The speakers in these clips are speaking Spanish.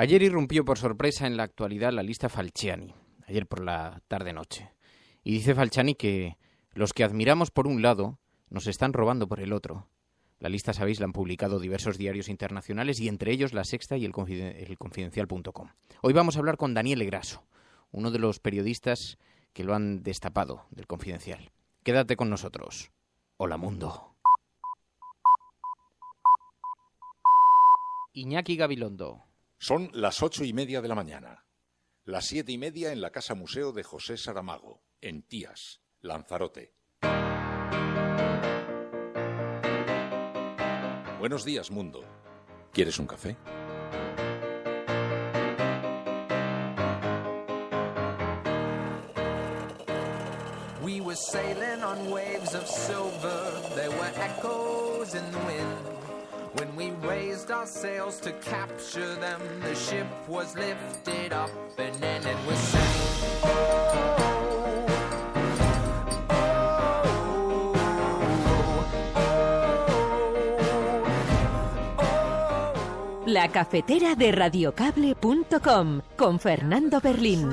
Ayer irrumpió por sorpresa en la actualidad la lista Falciani, ayer por la tarde-noche. Y dice Falciani que los que admiramos por un lado nos están robando por el otro. La lista, sabéis, la han publicado diversos diarios internacionales y entre ellos La Sexta y el Confidencial.com. Hoy vamos a hablar con Daniele Grasso, uno de los periodistas que lo han destapado del Confidencial. Quédate con nosotros. Hola, mundo. Iñaki Gabilondo. Son las 8:30 de la mañana. Las 7:30 en la Casa Museo de José Saramago, en Tías, Lanzarote. Buenos días, mundo. ¿Quieres un café? We were sailing on waves of silver. There were echoes in the wind. When we raised our sails to capture them, the ship was lifted up and then it was sank. La cafetera de radiocable.com con Fernando Berlín.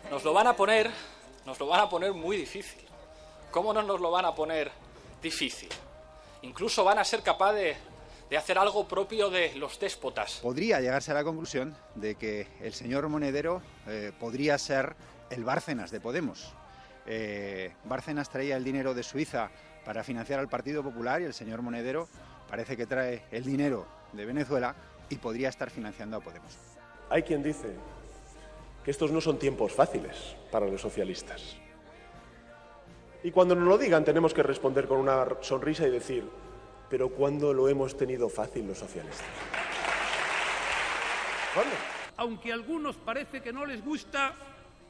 Nos lo van a poner muy difícil. ¿Cómo no nos lo van a poner difícil? Incluso van a ser capaces de hacer algo propio de los déspotas. Podría llegarse a la conclusión de que el señor Monedero podría ser el Bárcenas de Podemos. Bárcenas traía el dinero de Suiza para financiar al Partido Popular y el señor Monedero parece que trae el dinero de Venezuela y podría estar financiando a Podemos. Hay quien dice que estos no son tiempos fáciles para los socialistas. Y cuando nos lo digan tenemos que responder con una sonrisa y decir, pero ¿cuándo lo hemos tenido fácil los socialistas? ¿Cuándo? Aunque a algunos parece que no les gusta,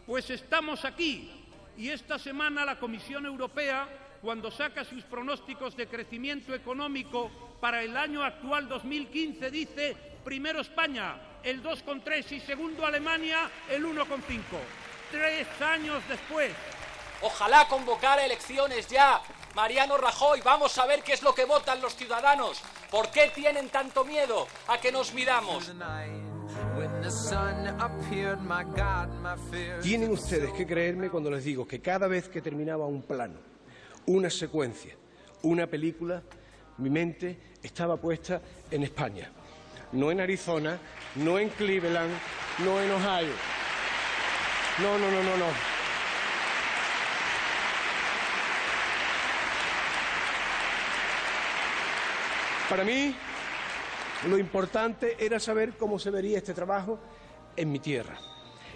pues estamos aquí. Y esta semana la Comisión Europea, cuando saca sus pronósticos de crecimiento económico para el año actual 2015, dice primero España, el 2,3 y segundo Alemania, el 1,5. 3 años después. Ojalá convocara elecciones ya. Mariano Rajoy, vamos a ver qué es lo que votan los ciudadanos. ¿Por qué tienen tanto miedo a que nos midamos? Tienen ustedes que creerme cuando les digo que cada vez que terminaba un plano, una secuencia, una película, mi mente estaba puesta en España. No en Arizona, no en Cleveland, no en Ohio. No. Para mí, lo importante era saber cómo se vería este trabajo en mi tierra.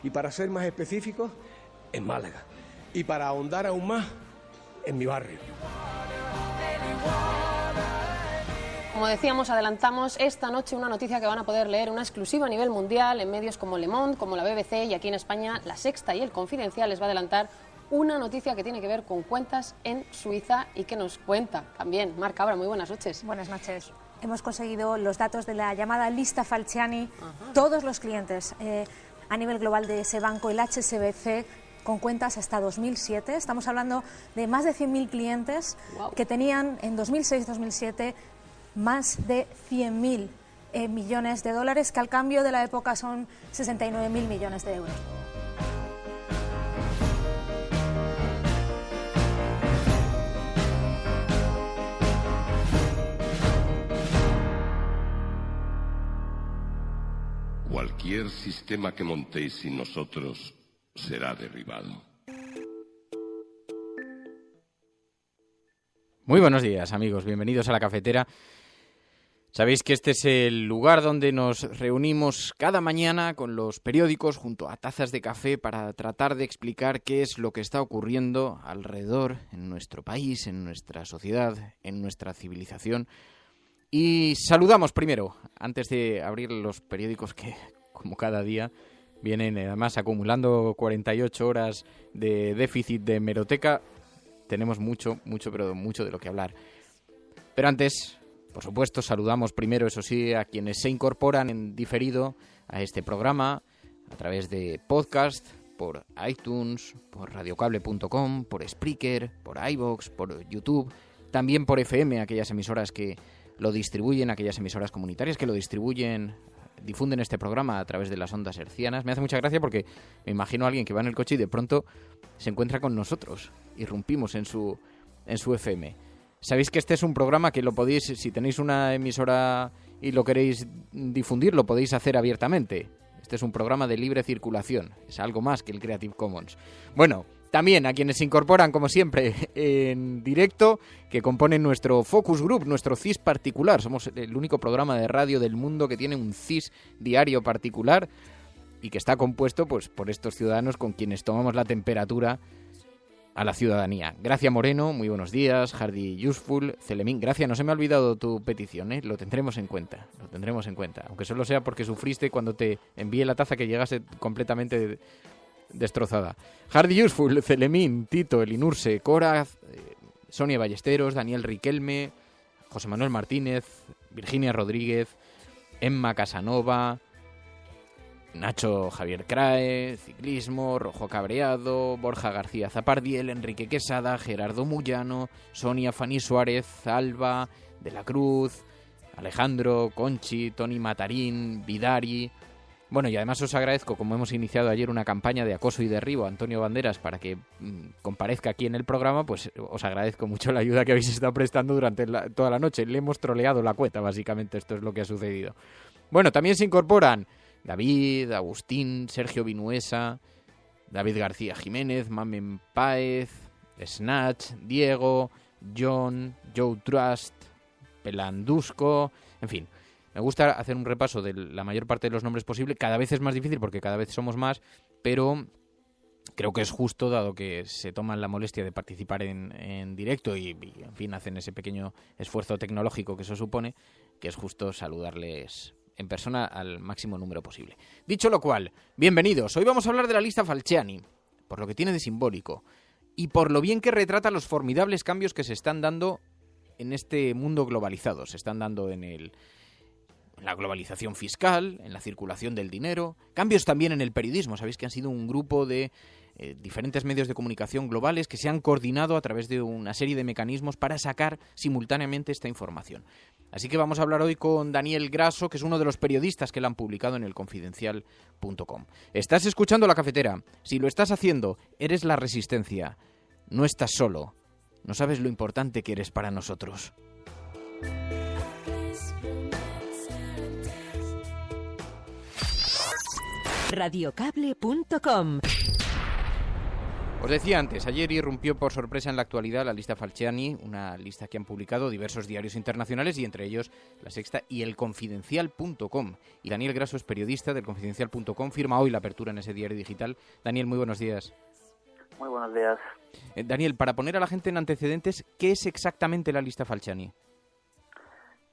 Y para ser más específicos, en Málaga. Y para ahondar aún más, en mi barrio. Como decíamos, adelantamos esta noche una noticia que van a poder leer, una exclusiva a nivel mundial en medios como Le Monde, como la BBC y aquí en España La Sexta y el Confidencial les va a adelantar una noticia que tiene que ver con cuentas en Suiza y que nos cuenta también Mar Cabra. Muy buenas noches. Buenas noches. Hemos conseguido los datos de la llamada lista Falciani. Todos los clientes a nivel global de ese banco, el HSBC, con cuentas hasta 2007. Estamos hablando de más de 100.000 clientes que tenían en 2006-2007 más de 100.000 millones de dólares, que al cambio de la época son 69.000 millones de euros. Cualquier sistema que montéis sin nosotros será derribado. Muy buenos días, amigos. Bienvenidos a La Cafetera. Sabéis que este es el lugar donde nos reunimos cada mañana con los periódicos junto a tazas de café para tratar de explicar qué es lo que está ocurriendo alrededor en nuestro país, en nuestra sociedad, en nuestra civilización. Y saludamos primero, antes de abrir los periódicos que, como cada día, vienen además acumulando 48 horas de déficit de hemeroteca. Tenemos mucho de lo que hablar. Pero antes, por supuesto, saludamos primero, eso sí, a quienes se incorporan en diferido a este programa a través de podcast, por iTunes, por radiocable.com, por Spreaker, por iVoox, por YouTube, también por FM, aquellas emisoras que lo distribuyen, aquellas emisoras comunitarias que lo distribuyen, difunden este programa a través de las ondas hercianas. Me hace mucha gracia porque me imagino a alguien que va en el coche y de pronto se encuentra con nosotros, irrumpimos en su FM. Sabéis que este es un programa que lo podéis, si tenéis una emisora y lo queréis difundir, lo podéis hacer abiertamente. Este es un programa de libre circulación, es algo más que el Creative Commons. Bueno, también a quienes se incorporan, como siempre, en directo, que componen nuestro Focus Group, nuestro CIS particular. Somos el único programa de radio del mundo que tiene un CIS diario particular y que está compuesto pues por estos ciudadanos con quienes tomamos la temperatura a la ciudadanía. Gracia Moreno, muy buenos días. Hardy Useful, Celemín, Gracia, no se me ha olvidado tu petición, ¿eh? Lo tendremos en cuenta, aunque solo sea porque sufriste cuando te envié la taza que llegase completamente destrozada. Hardy Useful, Celemín, Tito, Elinurse, Cora, Sonia Ballesteros, Daniel Riquelme, José Manuel Martínez, Virginia Rodríguez, Emma Casanova, Nacho Javier Crae, Ciclismo, Rojo Cabreado, Borja García Zapardiel, Enrique Quesada, Gerardo Mullano, Sonia Fanny Suárez, Alba, De la Cruz, Alejandro, Conchi, Tony Matarín, Vidari. Bueno, y además os agradezco, como hemos iniciado ayer una campaña de acoso y derribo a Antonio Banderas para que comparezca aquí en el programa, pues os agradezco mucho la ayuda que habéis estado prestando durante toda la noche. Le hemos troleado la cueta, básicamente, esto es lo que ha sucedido. Bueno, también se incorporan David, Agustín, Sergio Vinuesa, David García Jiménez, Mamen Páez, Snatch, Diego, John, Joe Trust, Pelandusco, en fin. Me gusta hacer un repaso de la mayor parte de los nombres posible. Cada vez es más difícil porque cada vez somos más, pero creo que es justo, dado que se toman la molestia de participar en directo y, en fin, hacen ese pequeño esfuerzo tecnológico que eso supone, que es justo saludarles en persona al máximo número posible. Dicho lo cual, bienvenidos. Hoy vamos a hablar de la lista Falciani, por lo que tiene de simbólico y por lo bien que retrata los formidables cambios que se están dando en este mundo globalizado. Se están dando en la globalización fiscal, en la circulación del dinero, cambios también en el periodismo. Sabéis que han sido un grupo de diferentes medios de comunicación globales que se han coordinado a través de una serie de mecanismos para sacar simultáneamente esta información. Así que vamos a hablar hoy con Daniel Grasso, que es uno de los periodistas que la han publicado en elconfidencial.com. Estás escuchando La Cafetera. Si lo estás haciendo, eres la resistencia. No estás solo. No sabes lo importante que eres para nosotros. Radiocable.com. Os decía antes, ayer irrumpió por sorpresa en la actualidad la lista Falciani, una lista que han publicado diversos diarios internacionales y entre ellos La Sexta y elconfidencial.com. Y Daniel Grasso es periodista del Confidencial.com, firma hoy la apertura en ese diario digital. Daniel, muy buenos días. Muy buenos días. Daniel, para poner a la gente en antecedentes, ¿qué es exactamente la lista Falciani?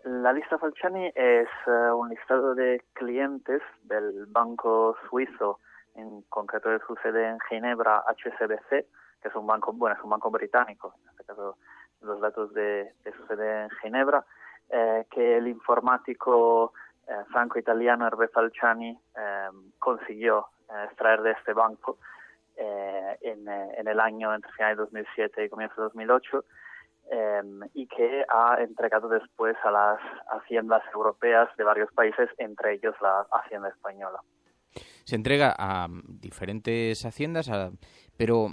La lista Falciani es un listado de clientes del banco suizo, en concreto de su sede en Ginebra, HSBC, que es un banco, bueno, es un banco británico, en este caso los datos de su sede en Ginebra, que el informático franco-italiano Hervé Falciani consiguió extraer de este banco en el año entre finales de 2007 y comienzo de 2008, y que ha entregado después a las haciendas europeas de varios países, entre ellos la Hacienda Española. Se entrega a diferentes haciendas, pero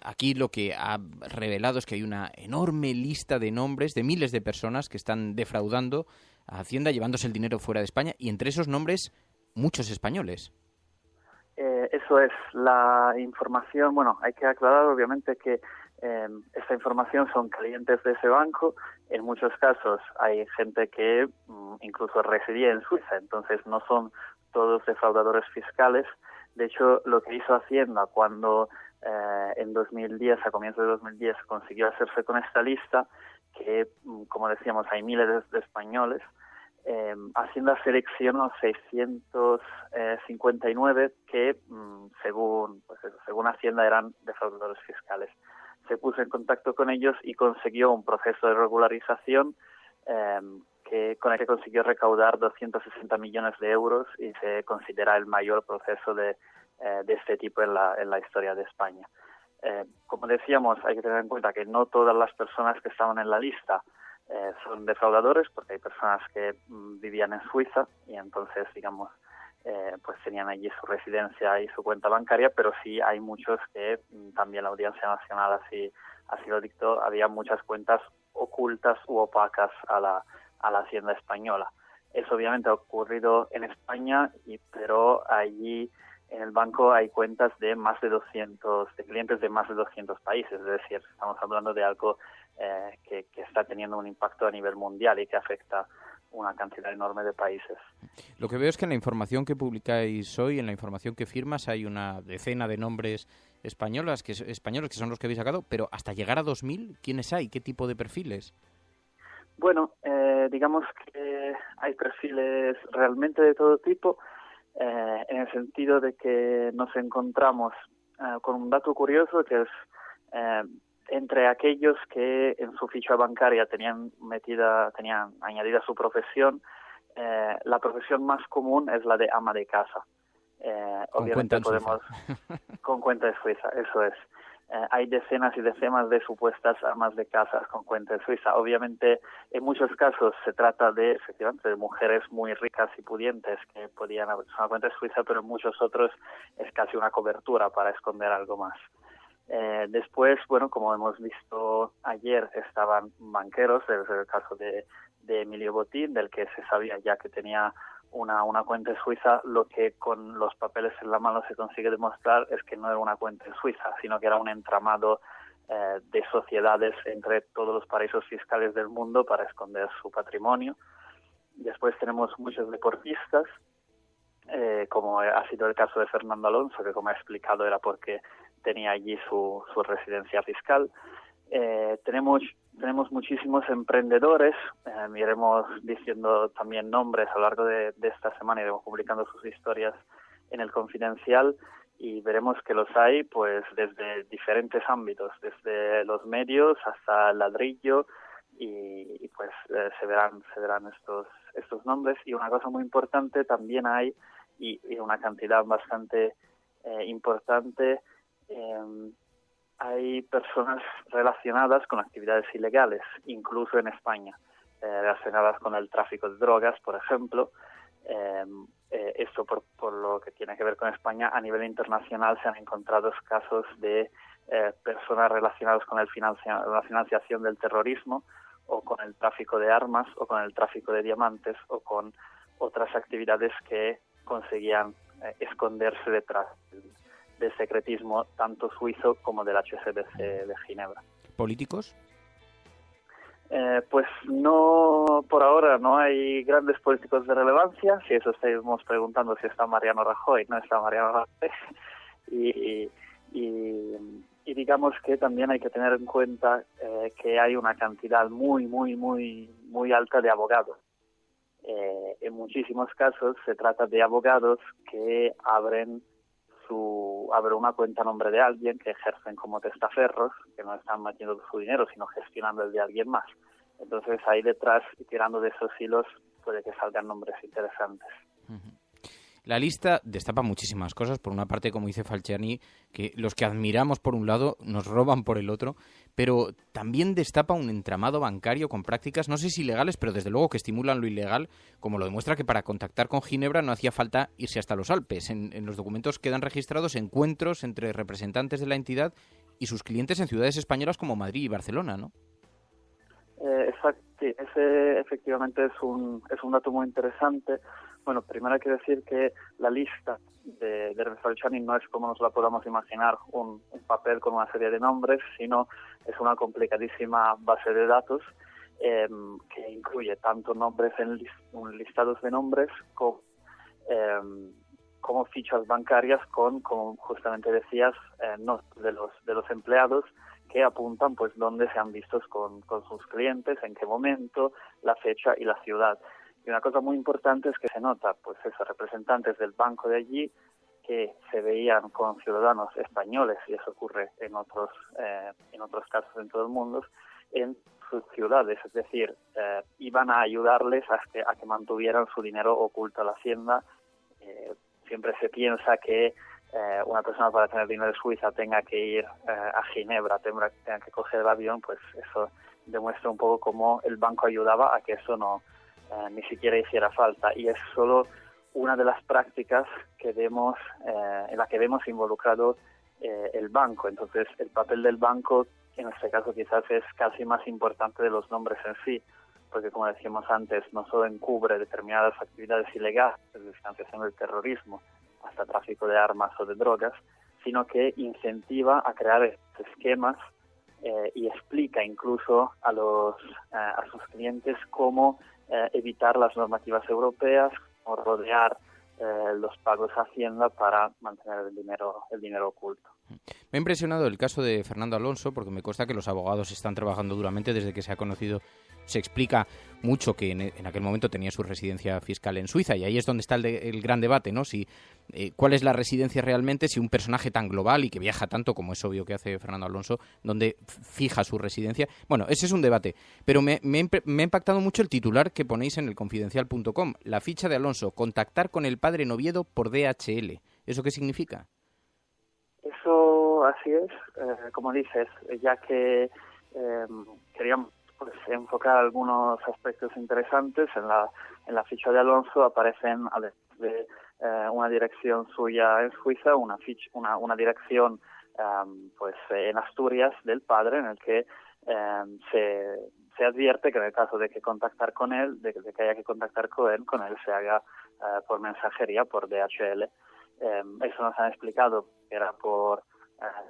aquí lo que ha revelado es que hay una enorme lista de nombres de miles de personas que están defraudando a Hacienda, llevándose el dinero fuera de España, y entre esos nombres muchos españoles. Eso es la información. Bueno, hay que aclarar obviamente que esta información son clientes de ese banco. En muchos casos hay gente que incluso residía en Suiza, entonces no son todos defraudadores fiscales. De hecho, lo que hizo Hacienda cuando en 2010, a comienzos de 2010, consiguió hacerse con esta lista, que como decíamos hay miles de españoles, Hacienda seleccionó 659 que según Hacienda eran defraudadores fiscales. Se puso en contacto con ellos y consiguió un proceso de regularización con el que consiguió recaudar 260 millones de euros y se considera el mayor proceso de de este tipo en la historia de España. Como decíamos, hay que tener en cuenta que no todas las personas que estaban en la lista son defraudadores, porque hay personas que vivían en Suiza y entonces, digamos, pues tenían allí su residencia y su cuenta bancaria, pero sí hay muchos que también la Audiencia Nacional así lo dictó, había muchas cuentas ocultas u opacas a la Hacienda española. Eso obviamente ha ocurrido en España, pero allí en el banco hay cuentas de más de 200, de clientes de más de 200 países, es decir, estamos hablando de algo que está teniendo un impacto a nivel mundial y que afecta una cantidad enorme de países. Lo que veo es que en la información que publicáis hoy, en la información que firmas, hay una decena de nombres españoles que son los que habéis sacado, pero hasta llegar a 2.000, ¿quiénes hay? ¿Qué tipo de perfiles? Bueno, digamos que hay perfiles realmente de todo tipo, en el sentido de que nos encontramos con un dato curioso que es entre aquellos que en su ficha bancaria tenían añadida su profesión, la profesión más común es la de ama de casa. Obviamente podemos con cuenta de Suiza, eso es. Hay decenas y decenas de supuestas amas de casa con cuenta de Suiza. Obviamente, en muchos casos se trata efectivamente, de mujeres muy ricas y pudientes que podían haber una cuenta de Suiza, pero en muchos otros es casi una cobertura para esconder algo más. Después, bueno, como hemos visto ayer, estaban banqueros, es el caso de Emilio Botín, del que se sabía ya que tenía una cuenta en Suiza. Lo que con los papeles en la mano se consigue demostrar es que no era una cuenta en Suiza, sino que era un entramado de sociedades entre todos los paraísos fiscales del mundo para esconder su patrimonio. Después tenemos muchos deportistas, como ha sido el caso de Fernando Alonso, que como he explicado era porque tenía allí su residencia fiscal. Tenemos muchísimos emprendedores, iremos diciendo también nombres a lo largo de esta semana, iremos publicando sus historias en el Confidencial y veremos que los hay pues desde diferentes ámbitos, desde los medios hasta el ladrillo y pues se verán estos nombres. Y una cosa muy importante también hay, y una cantidad bastante importante, hay personas relacionadas con actividades ilegales, incluso en España, relacionadas con el tráfico de drogas, por ejemplo. Esto por lo que tiene que ver con España. A nivel internacional se han encontrado casos de personas relacionadas con la financiación del terrorismo, o con el tráfico de armas, o con el tráfico de diamantes, o con otras actividades que conseguían esconderse detrás del secretismo tanto suizo como del HSBC de Ginebra. ¿Políticos? Pues no, por ahora no hay grandes políticos de relevancia. Si eso estamos preguntando si está Mariano Rajoy, no está Mariano Rajoy. Y digamos que también hay que tener en cuenta que hay una cantidad muy alta de abogados. En muchísimos casos se trata de abogados que abren una cuenta a nombre de alguien, que ejercen como testaferros, que no están metiendo su dinero, sino gestionando el de alguien más. Entonces ahí detrás, y tirando de esos hilos, puede que salgan nombres interesantes. La lista destapa muchísimas cosas. Por una parte, como dice Falciani, que los que admiramos por un lado nos roban por el otro, pero también destapa un entramado bancario con prácticas, no sé si ilegales, pero desde luego que estimulan lo ilegal, como lo demuestra que para contactar con Ginebra no hacía falta irse hasta los Alpes. En los documentos quedan registrados encuentros entre representantes de la entidad y sus clientes en ciudades españolas como Madrid y Barcelona, ¿no? Exacto, sí, ese efectivamente es un dato muy interesante. Bueno, primero hay que decir que la lista de Falciani no es como nos la podamos imaginar, un papel con una serie de nombres, sino es una complicadísima base de datos que incluye tanto nombres listados de nombres como fichas bancarias con, como justamente decías, notas de los empleados que apuntan pues dónde se han visto con sus clientes, en qué momento, la fecha y la ciudad. Y una cosa muy importante es que se nota, pues esos representantes del banco de allí que se veían con ciudadanos españoles, y eso ocurre en otros casos en todo el mundo, en sus ciudades, es decir, iban a ayudarles a que mantuvieran su dinero oculto a la Hacienda. Siempre se piensa que una persona para tener dinero de Suiza tenga que ir a Ginebra, tenga que coger el avión, pues eso demuestra un poco cómo el banco ayudaba a que eso no ni siquiera hiciera falta. Y es solo una de las prácticas que vemos, en la que vemos involucrado el banco. Entonces, el papel del banco, en este caso, quizás es casi más importante de los nombres en sí, porque, como decíamos antes, no solo encubre determinadas actividades ilegales, desde financiación del terrorismo hasta tráfico de armas o de drogas, sino que incentiva a crear esquemas y explica incluso a sus clientes cómo evitar las normativas europeas o rodear los pagos a Hacienda para mantener el dinero oculto. Me ha impresionado el caso de Fernando Alonso, porque me consta que los abogados están trabajando duramente desde que se ha conocido. Se explica mucho que en aquel momento tenía su residencia fiscal en Suiza, y ahí es donde está el gran debate, ¿no? Si cuál es la residencia realmente, si un personaje tan global y que viaja tanto, como es obvio que hace Fernando Alonso, donde fija su residencia. Bueno, ese es un debate, pero me ha impactado mucho el titular que ponéis en el Confidencial.com. La ficha de Alonso: contactar con el padre Noviedo por DHL. ¿Eso qué significa? Eso así es, como dices, ya que queríamos enfocar algunos aspectos interesantes. En la ficha de Alonso aparecen, además de una dirección suya en Suiza, una dirección en Asturias del padre, en el que se advierte que en el caso de que contactar con él, de que haya que contactar con él se haga por mensajería, por DHL. Eso nos han explicado que era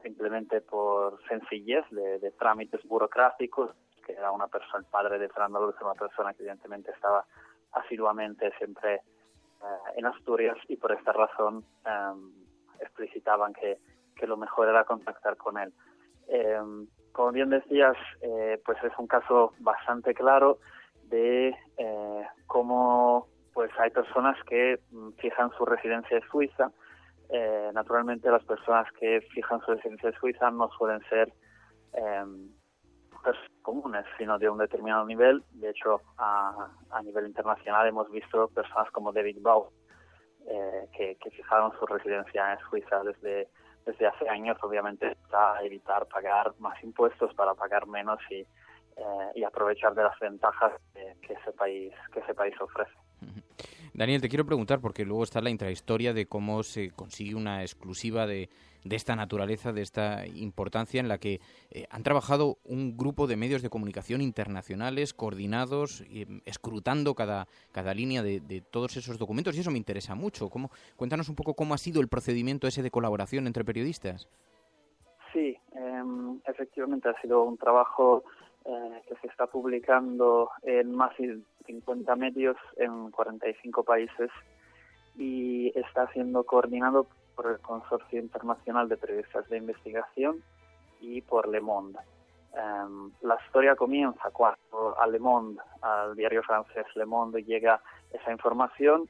simplemente por sencillez de trámites burocráticos, que era el padre de Fernando Alonso, una persona que evidentemente estaba asiduamente siempre en Asturias, y por esta razón explicitaban que lo mejor era contactar con él. Como bien decías, pues es un caso bastante claro de cómo pues hay personas que fijan su residencia en Suiza. Naturalmente, las personas que fijan su residencia en Suiza no suelen ser comunes, sino de un determinado nivel. De hecho, a nivel internacional hemos visto personas como David Bau, que fijaron su residencia en Suiza desde hace años, obviamente para evitar pagar más impuestos, para pagar menos y aprovechar de las ventajas que ese país ofrece. Daniel, te quiero preguntar, porque luego está la intrahistoria de cómo se consigue una exclusiva de esta naturaleza, de esta importancia, en la que han trabajado un grupo de medios de comunicación internacionales coordinados, escrutando cada línea de todos esos documentos, y eso me interesa mucho. Cuéntanos un poco cómo ha sido el procedimiento ese de colaboración entre periodistas. Sí, efectivamente ha sido un trabajo que se está publicando en más de 50 medios en 45 países y está siendo coordinado por el Consorcio Internacional de Periodistas de Investigación y por Le Monde. La historia comienza cuando a Le Monde, al diario francés Le Monde, llega esa información.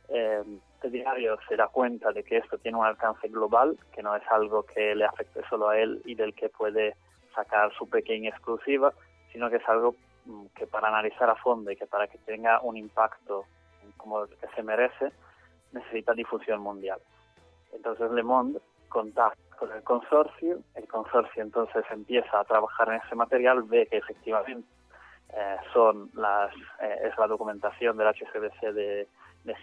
El diario se da cuenta de que esto tiene un alcance global, que no es algo que le afecte solo a él y del que puede sacar su pequeña exclusiva, sino que es algo que para analizar a fondo y que para que tenga un impacto como el que se merece, necesita difusión mundial. Entonces Le Monde contacta con el consorcio entonces empieza a trabajar en ese material, ve que efectivamente es la documentación del HSBC de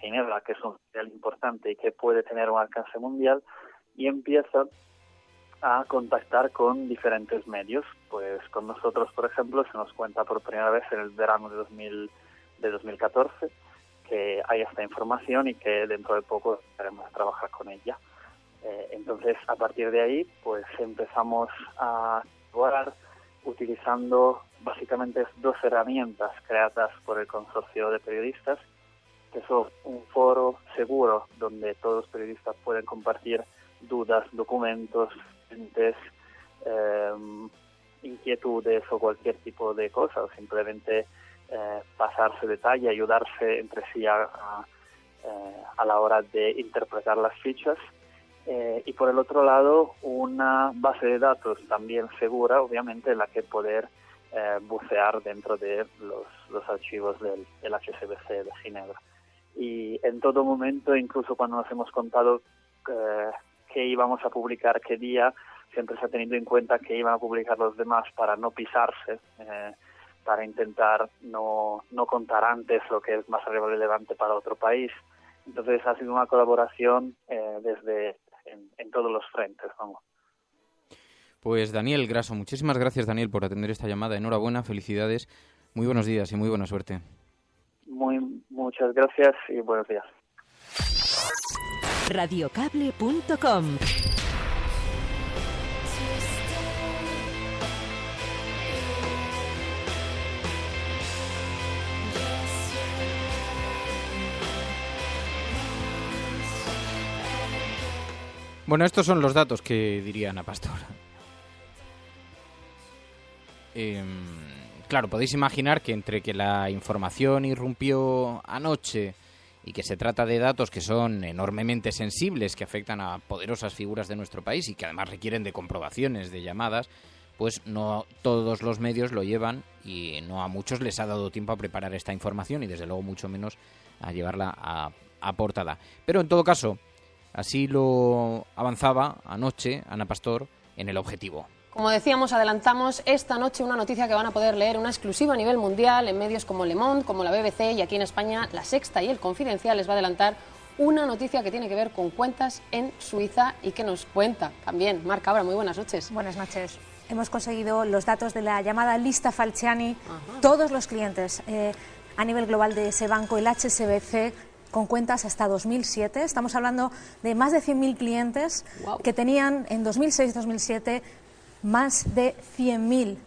Ginebra, que es un material importante y que puede tener un alcance mundial, y empieza a contactar con diferentes medios. Pues con nosotros, por ejemplo, se nos cuenta por primera vez en el verano de 2014 que hay esta información y que dentro de poco empezaremos a trabajar con ella. Entonces, a partir de ahí, pues empezamos a actuar utilizando básicamente dos herramientas creadas por el consorcio de periodistas, que son un foro seguro donde todos los periodistas pueden compartir dudas, documentos, inquietudes o cualquier tipo de cosa, o simplemente pasarse detalle, ayudarse entre sí a la hora de interpretar las fichas. Y por el otro lado, una base de datos también segura, obviamente, en la que poder bucear dentro de los archivos del HSBC de Ginebra. Y en todo momento, incluso cuando nos hemos contado qué íbamos a publicar qué día, siempre se ha tenido en cuenta que iban a publicar los demás para no pisarse, para intentar no contar antes lo que es más relevante para otro país. Entonces ha sido una colaboración en todos los frentes, vamos. Pues Daniel Grasso, muchísimas gracias, Daniel, por atender esta llamada. Enhorabuena, felicidades, muy buenos días y muy buena suerte. Muchas gracias y buenos días. Radiocable.com. Bueno, estos son los datos que diría Ana Pastor. Claro, podéis imaginar que entre que la información irrumpió anoche y que se trata de datos que son enormemente sensibles, que afectan a poderosas figuras de nuestro país y que además requieren de comprobaciones, de llamadas, pues no todos los medios lo llevan y no a muchos les ha dado tiempo a preparar esta información y desde luego mucho menos a llevarla a portada. Pero en todo caso, así lo avanzaba anoche Ana Pastor en El Objetivo. Como decíamos, adelantamos esta noche una noticia que van a poder leer, una exclusiva a nivel mundial en medios como Le Monde, como la BBC, y aquí en España La Sexta y El Confidencial les va a adelantar una noticia que tiene que ver con cuentas en Suiza y que nos cuenta también Mar Cabra. Muy buenas noches. Buenas noches. Hemos conseguido los datos de la llamada lista Falciani. Todos los clientes a nivel global de ese banco, el HSBC, con cuentas hasta 2007. Estamos hablando de más de 100.000 clientes que tenían en 2006-2007 más de 100.000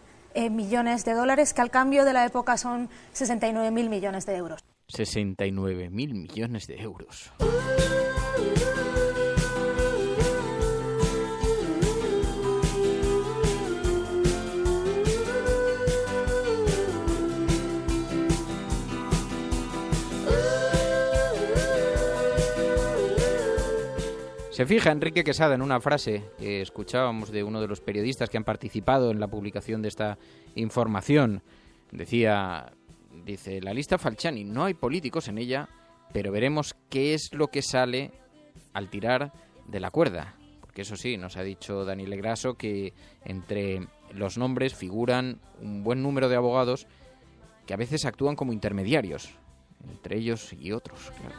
millones de dólares, que al cambio de la época son 69.000 millones de euros. 69.000 millones de euros. Se fija Enrique Quesada en una frase que escuchábamos de uno de los periodistas que han participado en la publicación de esta información. Dice, la lista Falciani, no hay políticos en ella, pero veremos qué es lo que sale al tirar de la cuerda. Porque eso sí, nos ha dicho Daniel Grasso que entre los nombres figuran un buen número de abogados que a veces actúan como intermediarios, entre ellos y otros, claro.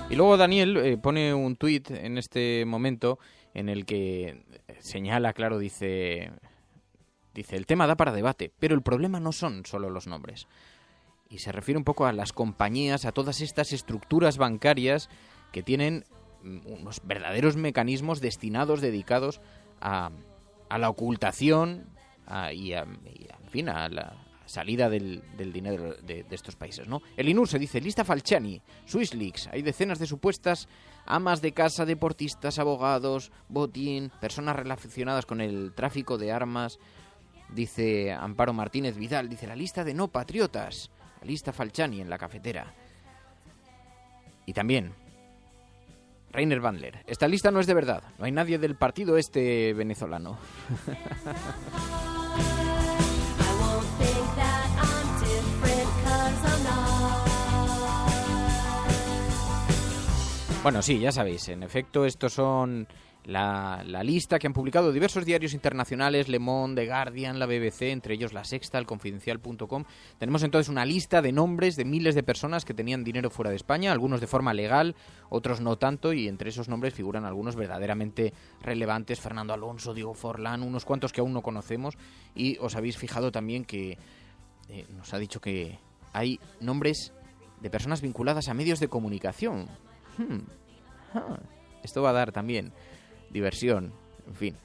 Y luego Daniel pone un tuit en este momento en el que señala, claro, dice, el tema da para debate, pero el problema no son solo los nombres. Y se refiere un poco a las compañías, a todas estas estructuras bancarias que tienen unos verdaderos mecanismos dedicados a la ocultación y en fin, a la salida del dinero de estos países, ¿no? El INUR dice, lista Falciani, Swiss Leaks, hay decenas de supuestas amas de casa, deportistas, abogados, botín, personas relacionadas con el tráfico de armas. Dice Amparo Martínez Vidal, dice la lista de no patriotas, la lista Falciani en la cafetera. Y también Rainer Bandler, esta lista no es de verdad, no hay nadie del partido venezolano. Bueno, sí, ya sabéis, en efecto, estos son la lista que han publicado diversos diarios internacionales, Le Monde, The Guardian, la BBC, entre ellos La Sexta, El Confidencial.com. Tenemos entonces una lista de nombres de miles de personas que tenían dinero fuera de España, algunos de forma legal, otros no tanto, y entre esos nombres figuran algunos verdaderamente relevantes, Fernando Alonso, Diego Forlán, unos cuantos que aún no conocemos, y os habéis fijado también que nos ha dicho que hay nombres de personas vinculadas a medios de comunicación. Esto va a dar también diversión, en fin.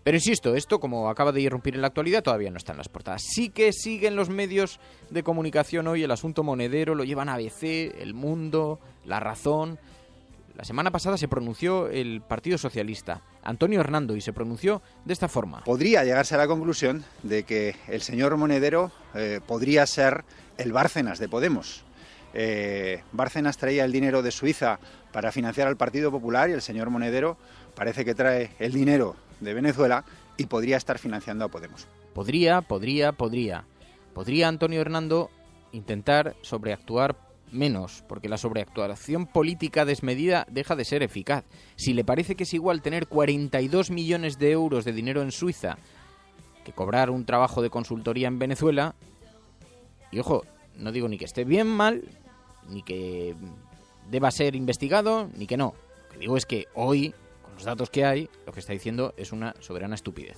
Pero insisto, esto, como acaba de irrumpir en la actualidad, todavía no está en las portadas. Sí que siguen los medios de comunicación hoy el asunto monedero, lo llevan ABC, El Mundo, La Razón. La semana pasada se pronunció el Partido Socialista, Antonio Hernando, y se pronunció de esta forma. Podría llegarse a la conclusión de que el señor Monedero podría ser el Bárcenas de Podemos. Bárcenas traía el dinero de Suiza para financiar al Partido Popular y el señor Monedero parece que trae el dinero de Venezuela y podría estar financiando a Podemos. Podría Antonio Hernando intentar sobreactuar menos, porque la sobreactuación política desmedida deja de ser eficaz. Si le parece que es igual tener 42 millones de euros de dinero en Suiza que cobrar un trabajo de consultoría en Venezuela, y ojo, no digo ni que esté bien, mal, ni que deba ser investigado, ni que no. Lo que digo es que hoy, con los datos que hay, lo que está diciendo es una soberana estupidez.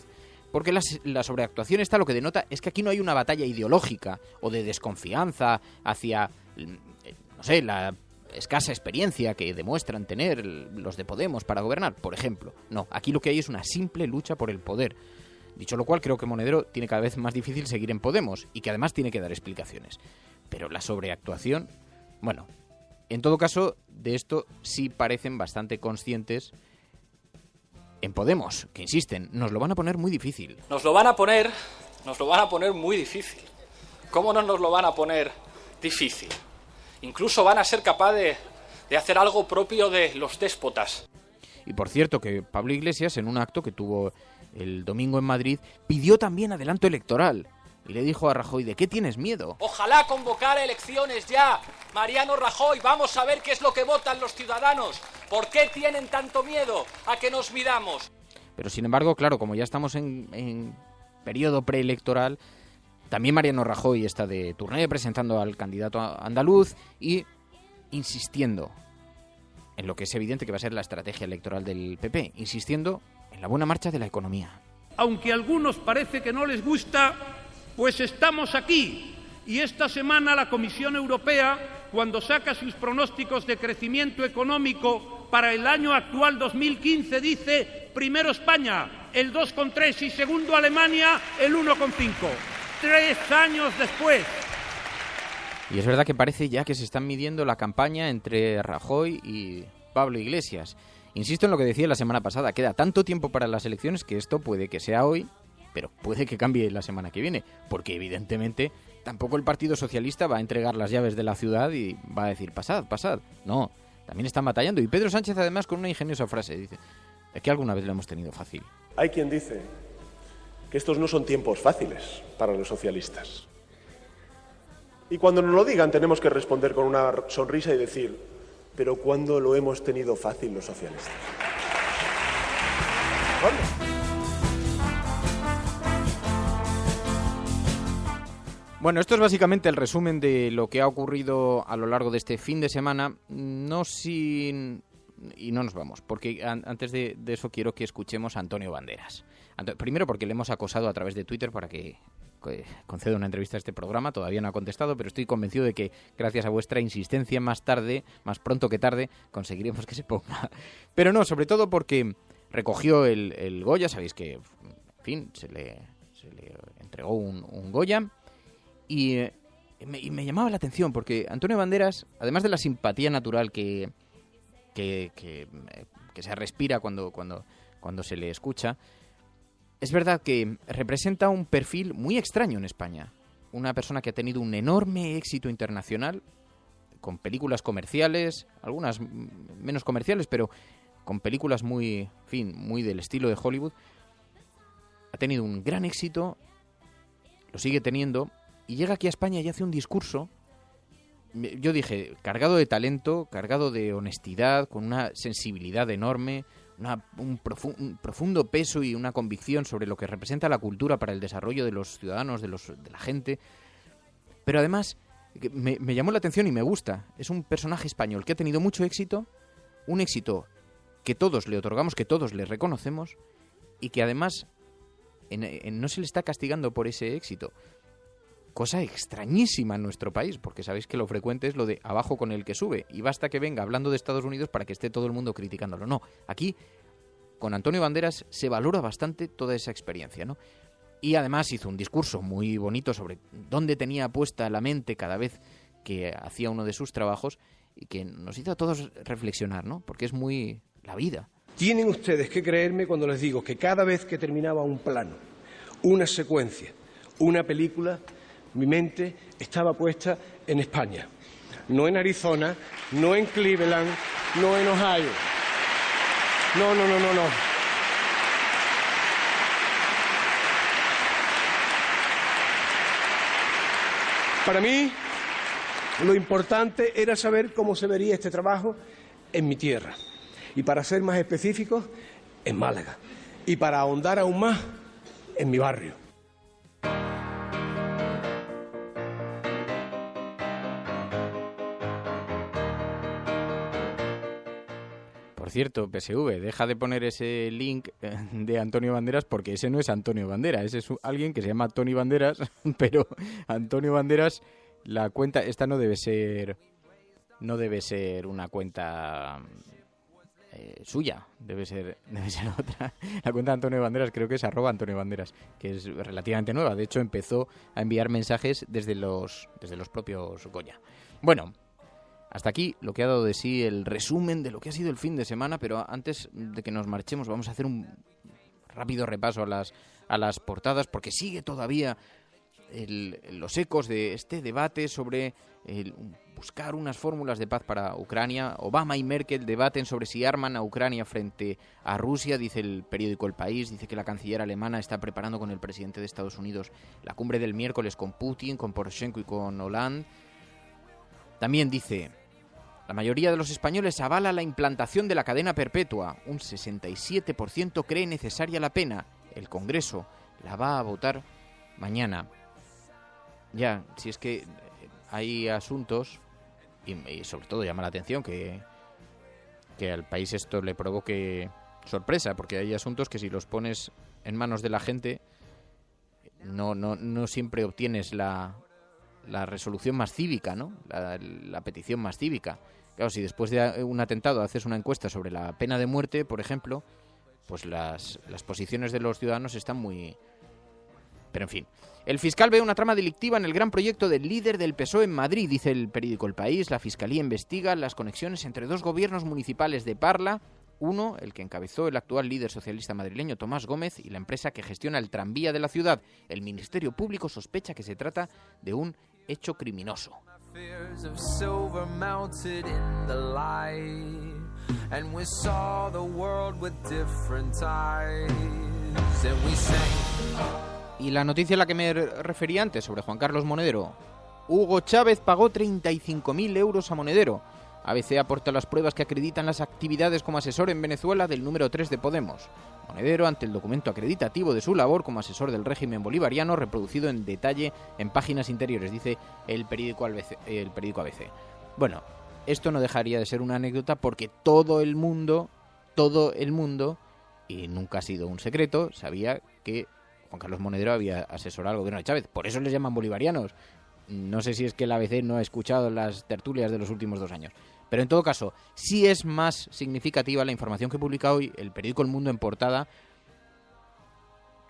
Porque la sobreactuación está, lo que denota es que aquí no hay una batalla ideológica o de desconfianza hacia, no sé, la escasa experiencia que demuestran tener los de Podemos para gobernar, por ejemplo. No, aquí lo que hay es una simple lucha por el poder. Dicho lo cual, creo que Monedero tiene cada vez más difícil seguir en Podemos y que además tiene que dar explicaciones. Pero la sobreactuación, bueno, en todo caso, de esto sí parecen bastante conscientes en Podemos, que insisten, nos lo van a poner muy difícil. Nos lo van a poner muy difícil. ¿Cómo no nos lo van a poner difícil? Incluso van a ser capaces de hacer algo propio de los déspotas. Y por cierto, que Pablo Iglesias, en un acto que tuvo el domingo en Madrid, pidió también adelanto electoral. Y le dijo a Rajoy, ¿de qué tienes miedo? Ojalá convocar elecciones ya. Mariano Rajoy, vamos a ver qué es lo que votan los ciudadanos. ¿Por qué tienen tanto miedo a que nos midamos? Pero sin embargo, claro, como ya estamos en periodo preelectoral, también Mariano Rajoy está de turné presentando al candidato andaluz y insistiendo en lo que es evidente que va a ser la estrategia electoral del PP, insistiendo en la buena marcha de la economía. Aunque a algunos parece que no les gusta, pues estamos aquí. Y esta semana la Comisión Europea, cuando saca sus pronósticos de crecimiento económico para el año actual 2015, dice primero España, el 2,3, y segundo Alemania, el 1,5. 3 años después. Y es verdad que parece ya que se están midiendo la campaña entre Rajoy y Pablo Iglesias. Insisto en lo que decía la semana pasada, queda tanto tiempo para las elecciones que esto puede que sea hoy, pero puede que cambie la semana que viene, porque evidentemente tampoco el Partido Socialista va a entregar las llaves de la ciudad y va a decir, pasad. No, también están batallando. Y Pedro Sánchez además con una ingeniosa frase, dice, es que alguna vez lo hemos tenido fácil. Hay quien dice que estos no son tiempos fáciles para los socialistas. Y cuando nos lo digan tenemos que responder con una sonrisa y decir, pero ¿cuándo lo hemos tenido fácil los socialistas? ¿Cuándo? Bueno, esto es básicamente el resumen de lo que ha ocurrido a lo largo de este fin de semana, y no nos vamos, porque antes de eso quiero que escuchemos a Antonio Banderas. Primero porque le hemos acosado a través de Twitter para que conceda una entrevista a este programa, todavía no ha contestado, pero estoy convencido de que gracias a vuestra insistencia más pronto que tarde, conseguiremos que se ponga. Pero no, sobre todo porque recogió el Goya, sabéis que, en fin, se le entregó un Goya. Y me llamaba la atención porque Antonio Banderas, además de la simpatía natural que se respira cuando se le escucha, es verdad que representa un perfil muy extraño en España. Una persona que ha tenido un enorme éxito internacional, con películas comerciales, algunas menos comerciales, pero con películas muy del estilo de Hollywood. Ha tenido un gran éxito, lo sigue teniendo. Y llega aquí a España y hace un discurso, yo dije, cargado de talento, cargado de honestidad, con una sensibilidad enorme, un profundo peso y una convicción sobre lo que representa la cultura para el desarrollo de los ciudadanos, de la gente. Pero además, me llamó la atención y me gusta. Es un personaje español que ha tenido mucho éxito, un éxito que todos le otorgamos, que todos le reconocemos, y que además no se le está castigando por ese éxito. Cosa extrañísima en nuestro país, porque sabéis que lo frecuente es lo de abajo con el que sube, y basta que venga hablando de Estados Unidos para que esté todo el mundo criticándolo. No, aquí con Antonio Banderas se valora bastante toda esa experiencia, ¿no? Y además hizo un discurso muy bonito sobre dónde tenía puesta la mente cada vez que hacía uno de sus trabajos y que nos hizo a todos reflexionar, ¿no? Porque es muy la vida. Tienen ustedes que creerme cuando les digo que cada vez que terminaba un plano, una secuencia, una película, mi mente estaba puesta en España, no en Arizona, no en Cleveland, no en Ohio. No. Para mí, lo importante era saber cómo se vería este trabajo en mi tierra. Y para ser más específicos, en Málaga. Y para ahondar aún más, en mi barrio. Por cierto, PSV, deja de poner ese link de Antonio Banderas porque ese no es Antonio Banderas, ese es alguien que se llama Tony Banderas, pero Antonio Banderas, la cuenta, esta no debe ser una cuenta suya, debe ser otra. La cuenta de Antonio Banderas creo que es @Antonio Banderas, que es relativamente nueva. De hecho, empezó a enviar mensajes desde los propios Goya. Bueno, hasta aquí lo que ha dado de sí el resumen de lo que ha sido el fin de semana, pero antes de que nos marchemos vamos a hacer un rápido repaso a las portadas, porque sigue todavía los ecos de este debate sobre buscar unas fórmulas de paz para Ucrania. Obama y Merkel debaten sobre si arman a Ucrania frente a Rusia, dice el periódico El País. Dice que la canciller alemana está preparando con el presidente de Estados Unidos la cumbre del miércoles con Putin, con Poroshenko y con Hollande. También dice: la mayoría de los españoles avala la implantación de la cadena perpetua. Un 67% cree necesaria la pena. El Congreso la va a votar mañana. Ya, si es que hay asuntos, y sobre todo llama la atención que al país esto le provoque sorpresa, porque hay asuntos que si los pones en manos de la gente no siempre obtienes la resolución más cívica, ¿no? La petición más cívica. Claro, si después de un atentado haces una encuesta sobre la pena de muerte, por ejemplo, pues las posiciones de los ciudadanos están muy... Pero en fin. El fiscal ve una trama delictiva en el gran proyecto del líder del PSOE en Madrid, dice el periódico El País. La Fiscalía investiga las conexiones entre dos gobiernos municipales de Parla. Uno, el que encabezó el actual líder socialista madrileño Tomás Gómez, y la empresa que gestiona el tranvía de la ciudad. El Ministerio Público sospecha que se trata de un hecho criminoso. Y la noticia a la que me refería antes sobre Juan Carlos Monedero. Hugo Chávez pagó 35.000 euros a Monedero. ABC aporta las pruebas que acreditan las actividades como asesor en Venezuela del número 3 de Podemos. Monedero, ante el documento acreditativo de su labor como asesor del régimen bolivariano, reproducido en detalle en páginas interiores, dice el periódico ABC. Bueno, esto no dejaría de ser una anécdota porque todo el mundo, y nunca ha sido un secreto, sabía que Juan Carlos Monedero había asesorado al gobierno de Chávez. Por eso les llaman bolivarianos. No sé si es que el ABC no ha escuchado las tertulias de los últimos 2 años. Pero en todo caso, sí es más significativa la información que publica hoy el periódico El Mundo en portada,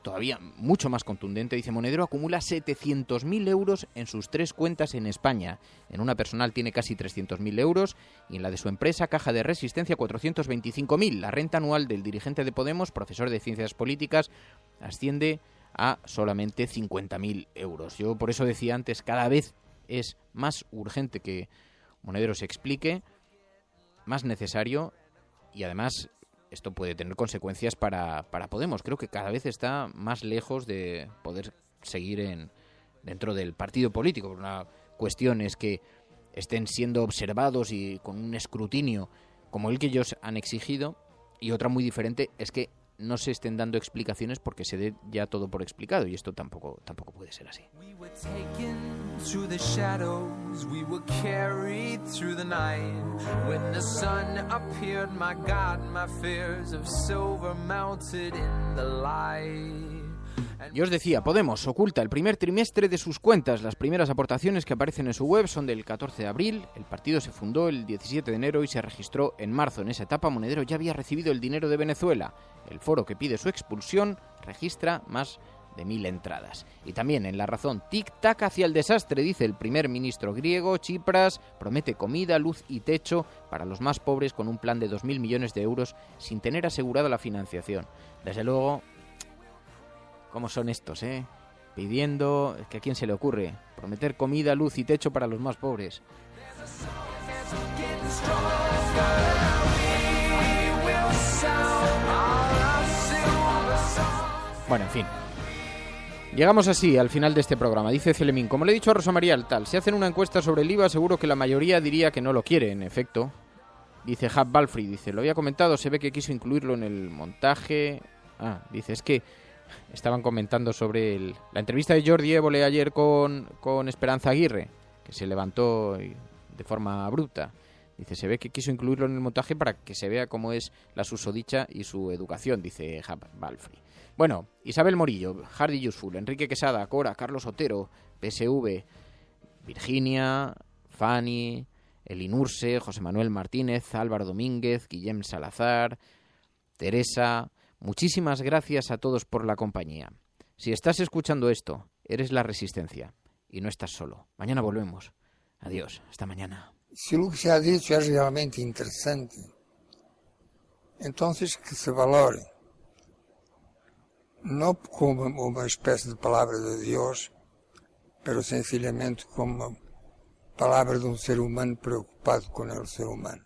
todavía mucho más contundente. Dice: Monedero acumula 700.000 euros en sus 3 cuentas en España. En una personal tiene casi 300.000 euros y en la de su empresa, Caja de Resistencia, 425.000. La renta anual del dirigente de Podemos, profesor de Ciencias Políticas, asciende a solamente 50.000 euros. Yo por eso decía antes, cada vez es más urgente que Monedero se explique, más necesario, y además esto puede tener consecuencias para Podemos. Creo que cada vez está más lejos de poder seguir dentro del partido político. Una cuestión es que estén siendo observados y con un escrutinio como el que ellos han exigido, y otra muy diferente es que no se estén dando explicaciones porque se dé ya todo por explicado, y esto tampoco puede ser así. Yo os decía, Podemos oculta el primer trimestre de sus cuentas. Las primeras aportaciones que aparecen en su web son del 14 de abril. El partido se fundó el 17 de enero y se registró en marzo. En esa etapa, Monedero ya había recibido el dinero de Venezuela. El foro que pide su expulsión registra más de 1.000 entradas. Y también en La Razón, tic-tac hacia el desastre, dice el primer ministro griego. Tsipras promete comida, luz y techo para los más pobres con un plan de 2.000 millones de euros sin tener asegurada la financiación. Desde luego, ¿cómo son estos, pidiendo, que a quién se le ocurre prometer comida, luz y techo para los más pobres? Bueno, en fin. Llegamos así al final de este programa. Dice Celemín, como le he dicho a Rosa María Altal, si hacen una encuesta sobre el IVA seguro que la mayoría diría que no lo quiere, en efecto. Dice Hab Balfrey, dice, lo había comentado, se ve que quiso incluirlo en el montaje. Dice, es que estaban comentando sobre la entrevista de Jordi Évole ayer con Esperanza Aguirre, que se levantó de forma abrupta. Dice, se ve que quiso incluirlo en el montaje para que se vea cómo es la susodicha y su educación, dice Hab Balfrey. Bueno, Isabel Morillo, Hardy Useful, Enrique Quesada, Cora, Carlos Otero, PSV, Virginia, Fanny, Elinurse, José Manuel Martínez, Álvaro Domínguez, Guillem Salazar, Teresa. Muchísimas gracias a todos por la compañía. Si estás escuchando esto, eres la Resistencia y no estás solo. Mañana volvemos. Adiós, hasta mañana. Si lo que se ha dicho es realmente interesante, entonces que se valore. No como una especie de palabra de Dios, pero sencillamente como palabra de un ser humano preocupado con el ser humano.